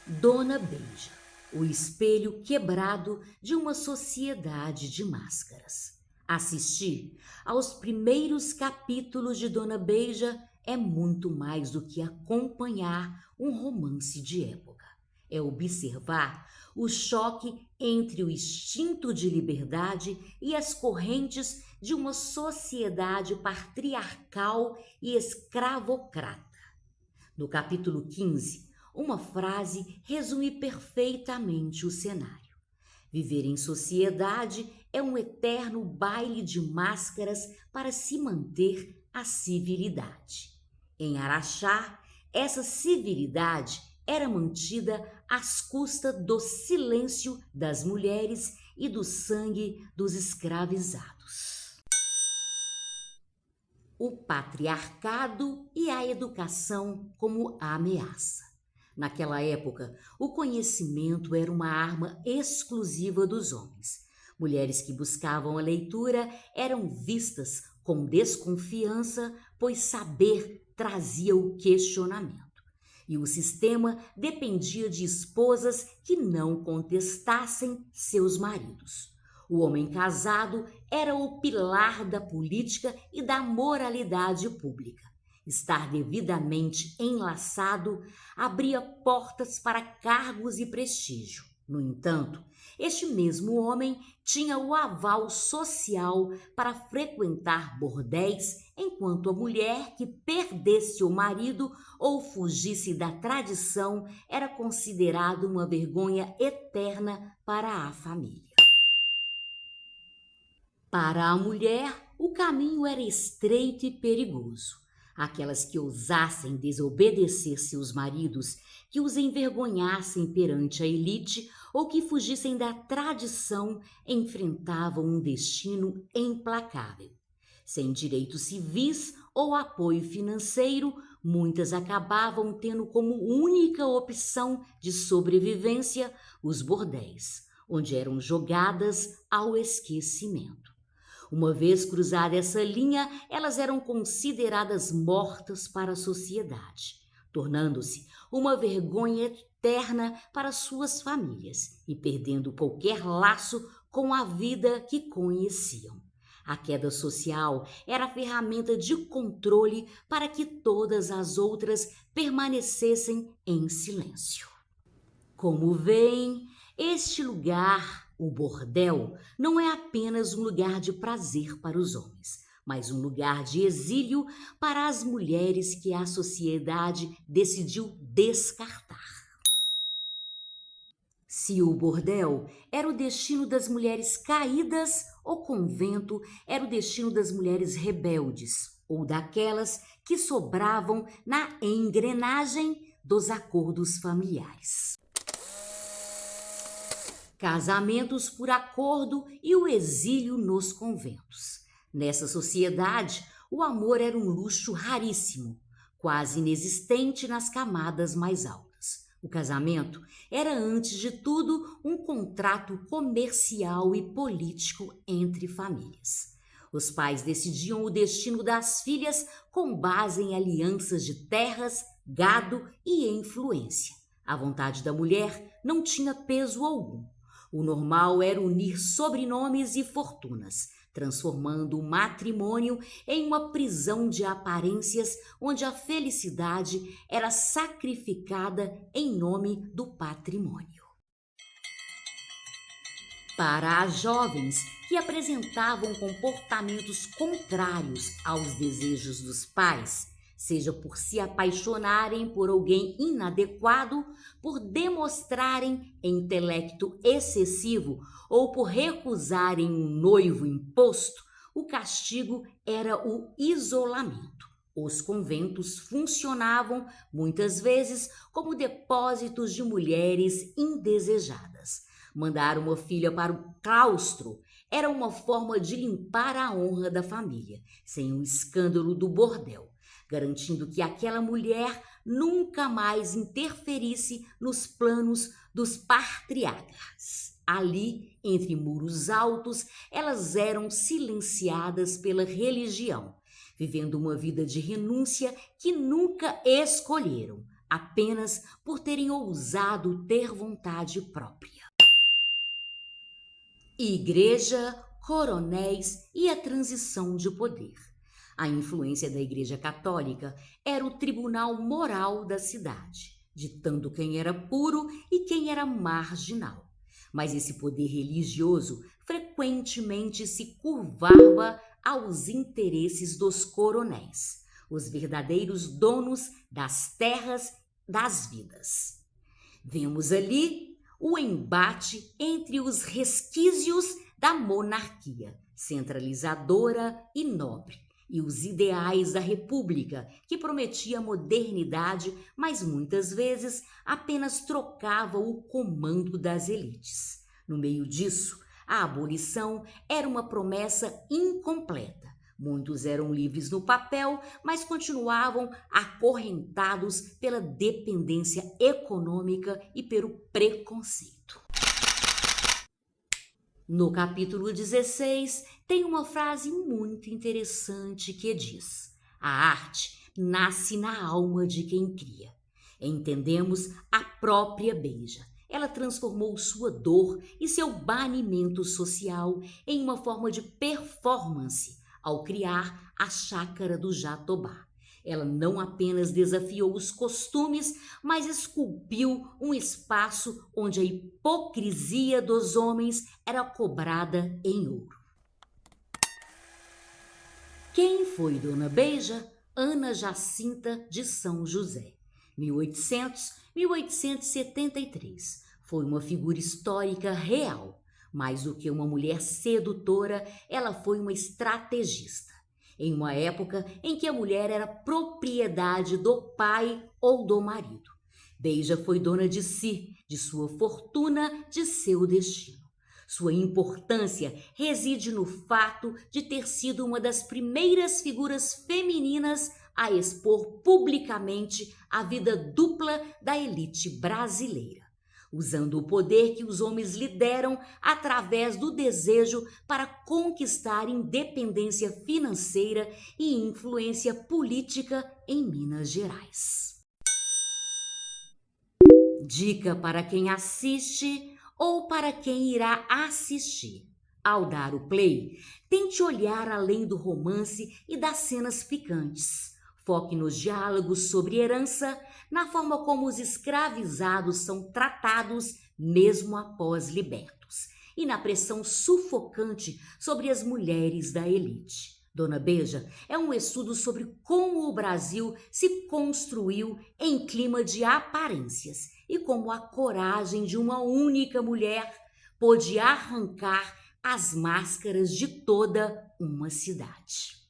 Dona Beija, o espelho quebrado de uma sociedade de máscaras. Assistir aos primeiros capítulos de Dona Beija é muito mais do que acompanhar um romance de época. É observar o choque entre o instinto de liberdade e as correntes de uma sociedade patriarcal e escravocrata. No capítulo 15, uma frase resume perfeitamente o cenário. Viver em sociedade é um eterno baile de máscaras para se manter a civilidade. Em Araxá, essa civilidade era mantida às custas do silêncio das mulheres e do sangue dos escravizados. O patriarcado e a educação como ameaça. Naquela época, o conhecimento era uma arma exclusiva dos homens. Mulheres que buscavam a leitura eram vistas com desconfiança, pois saber trazia o questionamento. E o sistema dependia de esposas que não contestassem seus maridos. O homem casado era o pilar da política e da moralidade pública. Estar devidamente enlaçado abria portas para cargos e prestígio. No entanto, este mesmo homem tinha o aval social para frequentar bordéis, enquanto a mulher que perdesse o marido ou fugisse da tradição era considerada uma vergonha eterna para a família. Para a mulher, o caminho era estreito e perigoso. Aquelas que ousassem desobedecer seus maridos, que os envergonhassem perante a elite ou que fugissem da tradição, enfrentavam um destino implacável. Sem direitos civis ou apoio financeiro, muitas acabavam tendo como única opção de sobrevivência os bordéis, onde eram jogadas ao esquecimento. Uma vez cruzada essa linha, elas eram consideradas mortas para a sociedade, tornando-se uma vergonha eterna para suas famílias e perdendo qualquer laço com a vida que conheciam. A queda social era a ferramenta de controle para que todas as outras permanecessem em silêncio. Como veem, este lugar, o bordel, não é apenas um lugar de prazer para os homens, mas um lugar de exílio para as mulheres que a sociedade decidiu descartar. Se o bordel era o destino das mulheres caídas, o convento era o destino das mulheres rebeldes, ou daquelas que sobravam na engrenagem dos acordos familiares. Casamentos por acordo e o exílio nos conventos. Nessa sociedade, o amor era um luxo raríssimo, quase inexistente nas camadas mais altas. O casamento era, antes de tudo, um contrato comercial e político entre famílias. Os pais decidiam o destino das filhas com base em alianças de terras, gado e influência. A vontade da mulher não tinha peso algum. O normal era unir sobrenomes e fortunas, transformando o matrimônio em uma prisão de aparências onde a felicidade era sacrificada em nome do patrimônio. Para as jovens que apresentavam comportamentos contrários aos desejos dos pais, seja por se apaixonarem por alguém inadequado, por demonstrarem intelecto excessivo ou por recusarem um noivo imposto, o castigo era o isolamento. Os conventos funcionavam, muitas vezes, como depósitos de mulheres indesejadas. Mandar uma filha para o claustro era uma forma de limpar a honra da família, sem o escândalo do bordel, garantindo que aquela mulher nunca mais interferisse nos planos dos patriarcas. Ali, entre muros altos, elas eram silenciadas pela religião, vivendo uma vida de renúncia que nunca escolheram, apenas por terem ousado ter vontade própria. Igreja, coronéis e a transição de poder. A influência da Igreja Católica era o tribunal moral da cidade, ditando quem era puro e quem era marginal. Mas esse poder religioso frequentemente se curvava aos interesses dos coronéis, os verdadeiros donos das terras das vidas. Vemos ali o embate entre os resquícios da monarquia, centralizadora e nobre, e os ideais da república, que prometia modernidade, mas muitas vezes apenas trocava o comando das elites. No meio disso, a abolição era uma promessa incompleta. Muitos eram livres no papel, mas continuavam acorrentados pela dependência econômica e pelo preconceito. No capítulo 16, tem uma frase muito interessante que diz: a arte nasce na alma de quem cria. Entendemos a própria Beija. Ela transformou sua dor e seu banimento social em uma forma de performance ao criar a Chácara do Jatobá. Ela não apenas desafiou os costumes, mas esculpiu um espaço onde a hipocrisia dos homens era cobrada em ouro. Quem foi Dona Beija? Ana Jacinta de São José, 1800-1873. Foi uma figura histórica real. Mais do que uma mulher sedutora, ela foi uma estrategista. Em uma época em que a mulher era propriedade do pai ou do marido. Beija foi dona de si, de sua fortuna, de seu destino. Sua importância reside no fato de ter sido uma das primeiras figuras femininas a expor publicamente a vida dupla da elite brasileira, usando o poder que os homens lhe deram através do desejo para conquistar independência financeira e influência política em Minas Gerais. Dica para quem assiste ou para quem irá assistir. Ao dar o play, tente olhar além do romance e das cenas picantes. Foque nos diálogos sobre herança, na forma como os escravizados são tratados mesmo após libertos, e na pressão sufocante sobre as mulheres da elite. Dona Beija é um estudo sobre como o Brasil se construiu em clima de aparências e como a coragem de uma única mulher pôde arrancar as máscaras de toda uma cidade.